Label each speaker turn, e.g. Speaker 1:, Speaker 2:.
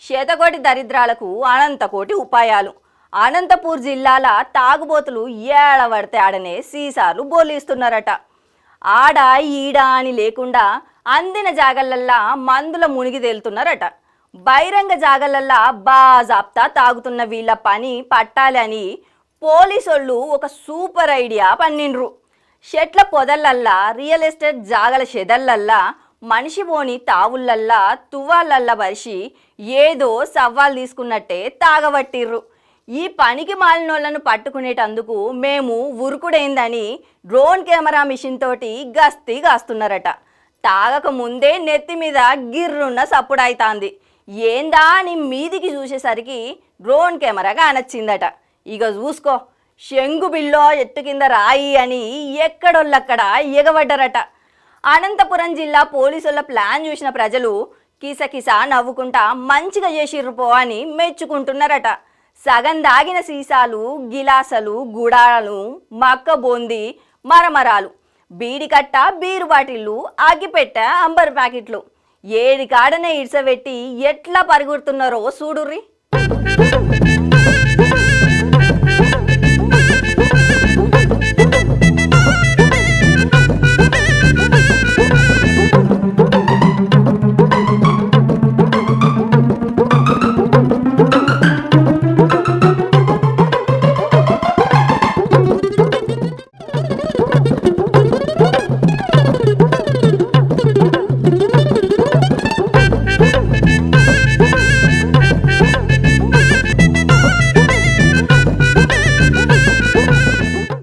Speaker 1: శతకోటి దరిద్రాలకు అనంతకోటి ఉపాయాలు. అనంతపూర్ జిల్లాల తాగుబోతులు ఏడబడితే ఆడనే సీసాలు బోలిస్తున్నారట. ఆడ ఈడ అని లేకుండా అందిన జాగలల్లా మందుల మునిగి తేలుతున్నారట. బహిరంగ జాగలల్లా బాజాప్తా తాగుతున్న వీళ్ళ పని పట్టాలి అని పోలీసోళ్ళు ఒక సూపర్ ఐడియా పన్నిండ్రు. చెట్ల పొదలల్లా, రియల్ ఎస్టేట్ జాగల షెదల్లల్లా, మనిషి పోని తావులల్లా, తువ్వాలల్లా పరిచి ఏదో సవాల్ తీసుకున్నట్టే తాగబట్టిర్రు. ఈ పనికి మాలినోళ్లను పట్టుకునేటందుకు మేము ఉరుకుడైందని డ్రోన్ కెమెరా మిషన్ తోటి గస్తీ కాస్తున్నారట. తాగక ముందే నెత్తి మీద గిర్రున్న సప్పుడైతాంది. ఏందా అని మీదికి చూసేసరికి డ్రోన్ కెమెరా కానొచ్చిందట. ఇక చూసుకో, శంగు బిల్లో ఎట్టు కింద రాయి అని ఎక్కడోళ్ళక్కడ ఎగబడ్డరట. అనంతపురం జిల్లా పోలీసుల ప్లాన్ చూసిన ప్రజలు కిసకిస నవ్వుకుంటా మంచిగా చేసిర్రు పో అని మెచ్చుకుంటున్నారట. సగం దాగిన సీసాలు, గిలాసలు, గుడాలు, మక్క బోంది, మరమరాలు, బీడికట్ట, బీరు బాటిళ్ళు, అగ్గిపెట్టె, అంబర్ ప్యాకెట్లు ఏడి కాడనే ఇడ్సబెట్టి ఎట్లా పరుగుతున్నారో చూడుర్రి.